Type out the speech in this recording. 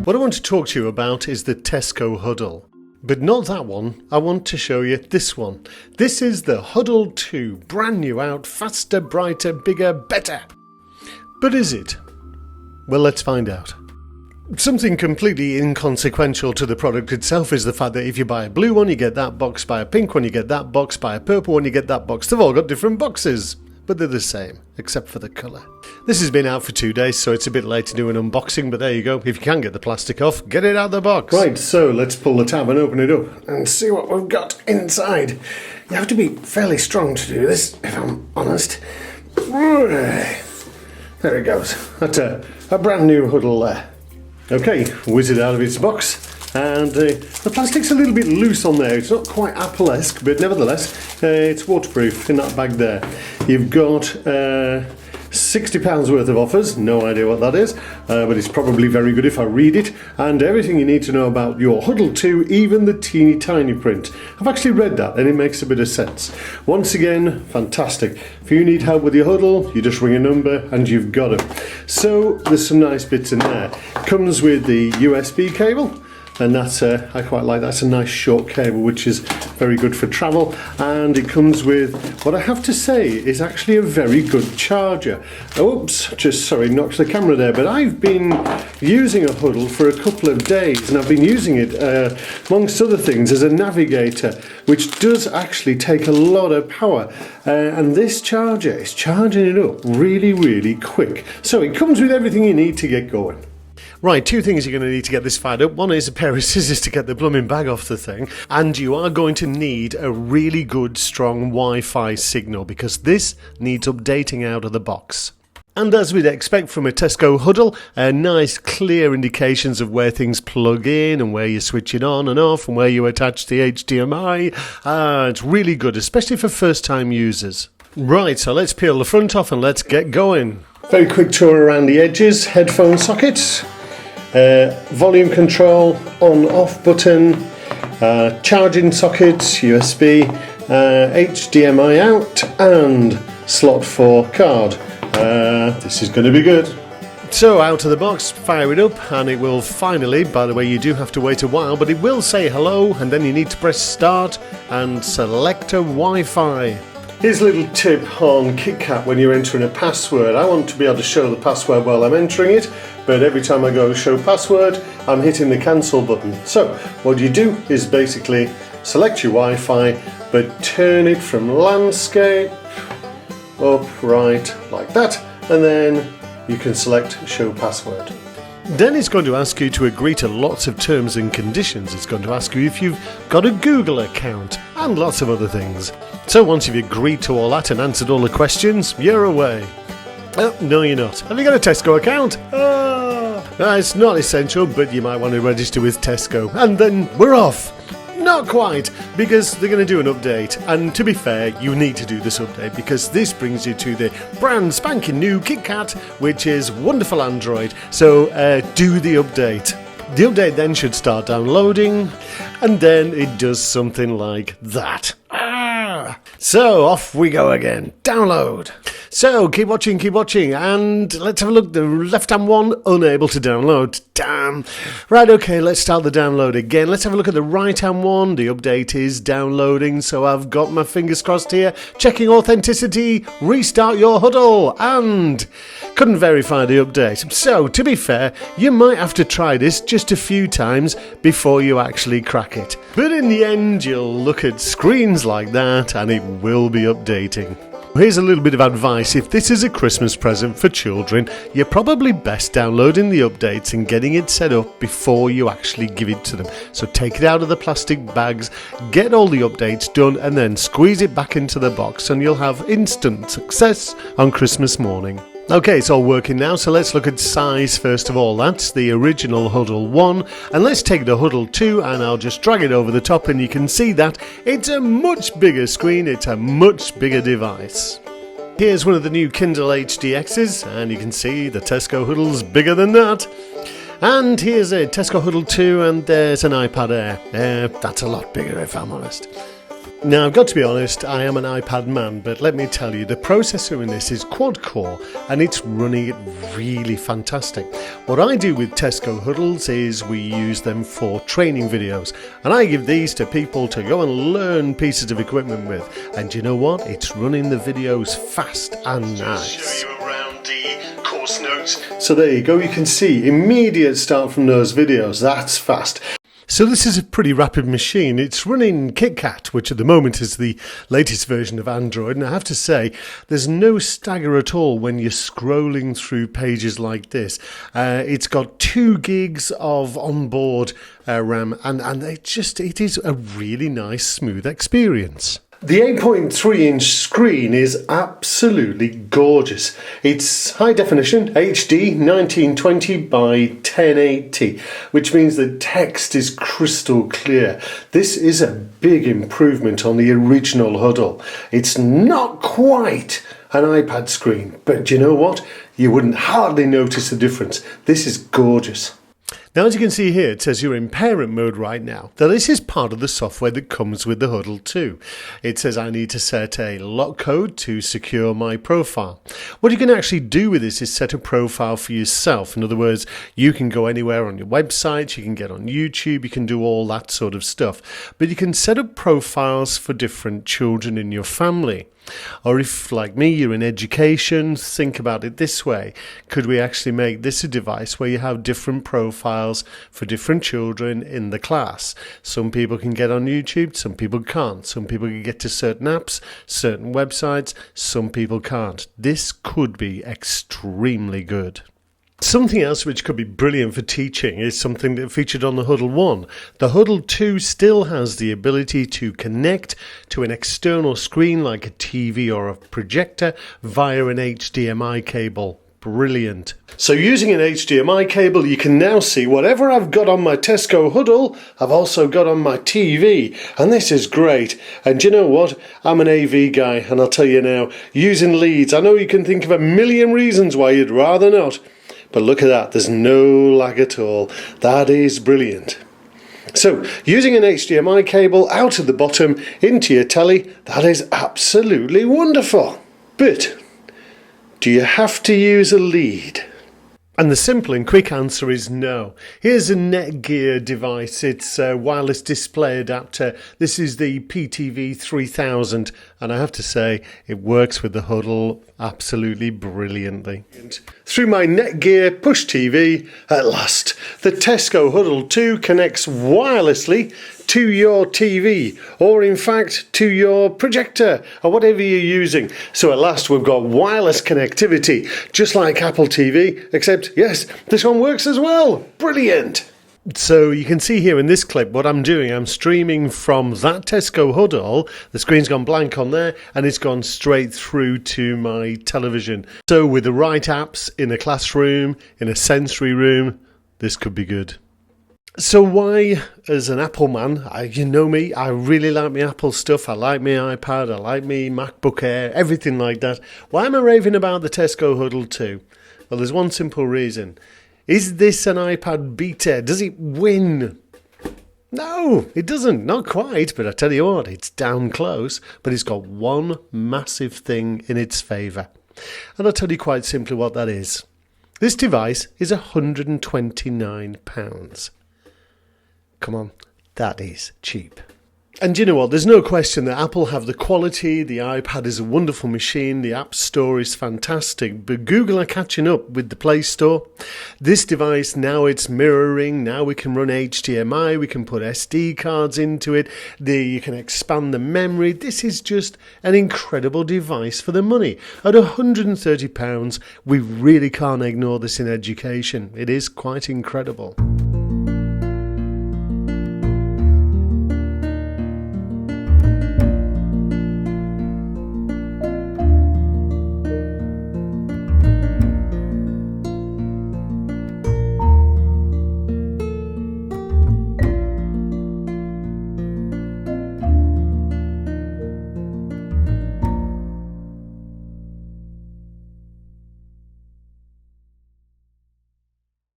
What I want to talk to you about is the Tesco Huddle. But not that one, I want to show you this one. This is the Huddle 2, brand new out, faster, brighter, bigger, better. But is it? Well, let's find out. Something completely inconsequential to the product itself is the fact that if you buy a blue one, you get that box, buy a pink one, you get that box, buy a purple one, you get that box. They've all got different boxes, but they're the same, except for the colour. This has been out for 2 days, so it's a bit late to do an unboxing, but there you go. If you can get the plastic off, get it out of the box. Right, so let's pull the tab and open it up and see what we've got inside. You have to be fairly strong to do this, if I'm honest. There it goes. That's a brand new Huddle there. Okay, whiz it out of its box. And the plastic's a little bit loose on there. It's not quite Apple-esque, but nevertheless, it's waterproof in that bag there. You've got £60 worth of offers. No idea what that is, but it's probably very good if I read it. And everything you need to know about your Huddle 2, even the teeny tiny print. I've actually read that and it makes a bit of sense. Once again, fantastic. If you need help with your Huddle, you just ring a number and you've got it. So there's some nice bits in there. Comes with the USB cable. And that's, I quite like that. That's a nice short cable, which is very good for travel. And it comes with, what I have to say, is actually a very good charger. Oops, just, sorry, knocked the camera there. But I've been using a Huddle for a couple of days, and I've been using it, amongst other things, as a navigator, which does actually take a lot of power. And this charger is charging it up really, really quick. So it comes with everything you need to get going. Right, two things you're going to need to get this fired up. One is a pair of scissors to get the blooming bag off the thing. And you are going to need a really good, strong Wi-Fi signal because this needs updating out of the box. And as we'd expect from a Tesco Huddle, nice clear indications of where things plug in and where you switch it on and off and where you attach the HDMI. It's really good, especially for first-time users. Right, so let's peel the front off and let's get going. Very quick tour around the edges, headphone sockets. Volume control, on-off button, charging sockets, USB, HDMI out, and slot for card. This is going to be good. So out of the box, fire it up, and it will finally, by the way, you do have to wait a while, but it will say hello, and then you need to press start and select a Wi-Fi. Here's a little tip on KitKat when you're entering a password. I want to be able to show the password while I'm entering it, but every time I go show password, I'm hitting the cancel button. So what you do is basically select your Wi-Fi, but turn it from landscape up, right, like that, and then you can select show password. Then it's going to ask you to agree to lots of terms and conditions. It's going to ask you if you've got a Google account and lots of other things. So once you've agreed to all that and answered all the questions, you're away. Oh, no you're not. Have you got a Tesco account? It's not essential, but you might want to register with Tesco. And then we're off. Not quite, because they're going to do an update. And to be fair, you need to do this update because this brings you to the brand spanking new KitKat, which is wonderful Android. So do the update. The update then should start downloading, and then it does something like that. So off we go again. Download. So keep watching, and let's have a look. The left-hand one, unable to download. Damn. Right, okay, let's start the download again. Let's have a look at the right-hand one. The update is downloading, so I've got my fingers crossed here. Checking authenticity, restart your Huddle, and couldn't verify the update. So, to be fair, you might have to try this just a few times before you actually crack it. But in the end, you'll look at screens like that, and it will be updating. Here's a little bit of advice. If this is a Christmas present for children, you're probably best downloading the updates and getting it set up before you actually give it to them. So take it out of the plastic bags, get all the updates done, and then squeeze it back into the box, and you'll have instant success on Christmas morning. Okay, it's all working now, so let's look at size first of all. That's the original Huddle 1, and let's take the Huddle 2 and I'll just drag it over the top and you can see that it's a much bigger screen, it's a much bigger device. Here's one of the new Kindle HDXs, and you can see the Tesco Huddle's bigger than that. And here's a Tesco Huddle 2, and there's an iPad Air. That's a lot bigger if I'm honest. Now, I've got to be honest, I am an iPad man, but let me tell you, the processor in this is quad-core and it's running it really fantastic. What I do with Tesco Huddles is we use them for training videos, and I give these to people to go and learn pieces of equipment with. And you know what? It's running the videos fast and nice. Show you around the course notes. So there you go, you can see immediate start from those videos. That's fast. So this is a pretty rapid machine. It's running KitKat, which at the moment is the latest version of Android, and I have to say there's no stagger at all when you're scrolling through pages like this. It's got 2 gigs of onboard RAM, and it is a really nice, smooth experience. The 8.3-inch screen is absolutely gorgeous. It's high definition, HD 1920 by 1080, which means the text is crystal clear. This is a big improvement on the original Huddle. It's not quite an iPad screen, but you know what? You wouldn't hardly notice the difference. This is gorgeous. Now, as you can see here, it says you're in parent mode right now. Now, this is part of the software that comes with the Huddle 2. It says I need to set a lock code to secure my profile. What you can actually do with this is set a profile for yourself. In other words, you can go anywhere on your website, you can get on YouTube, you can do all that sort of stuff. But you can set up profiles for different children in your family. Or if, like me, you're in education, think about it this way. Could we actually make this a device where you have different profiles for different children in the class? Some people can get on YouTube, some people can't. Some people can get to certain apps, certain websites, some people can't. This could be extremely good. Something else which could be brilliant for teaching is something that featured on the Huddle 1. The Huddle 2 still has the ability to connect to an external screen like a TV or a projector via an HDMI cable. Brilliant. So using an HDMI cable, you can now see whatever I've got on my Tesco Huddle, I've also got on my TV, and this is great. And you know what? I'm an AV guy, and I'll tell you now, using leads, I know you can think of a million reasons why you'd rather not. But look at that, there's no lag at all. That is brilliant. So, using an HDMI cable out of the bottom into your telly, that is absolutely wonderful. But, do you have to use a lead? And the simple and quick answer is no. Here's a Netgear device. It's a wireless display adapter. This is the PTV 3000, and I have to say it works with the Huddle absolutely brilliantly. Through my Netgear push TV, at last, the Tesco Huddle 2 connects wirelessly to your TV, or in fact to your projector or whatever you're using. So at last we've got wireless connectivity, just like Apple TV, except yes, this one works as well. Brilliant. So you can see here in this clip what I'm doing. I'm streaming from that Tesco Huddle. The screen's gone blank on there and it's gone straight through to my television. So with the right apps in a classroom, in a sensory room, this could be good. So why, as an Apple man, you know me, I really like my Apple stuff. I like my iPad, I like my MacBook Air, everything like that. Why am I raving about the Tesco Huddle 2? Well, there's one simple reason. Is this an iPad beta? Does it win? No, it doesn't. Not quite, but I tell you what, it's down close. But it's got one massive thing in its favour. And I'll tell you quite simply what that is. This device is £129. Come on, that is cheap. And you know what, there's no question that Apple have the quality, the iPad is a wonderful machine, the App Store is fantastic, but Google are catching up with the Play Store. This device, now it's mirroring, now we can run HDMI, we can put SD cards into it, you can expand the memory. This is just an incredible device for the money. At £130, we really can't ignore this in education. It is quite incredible.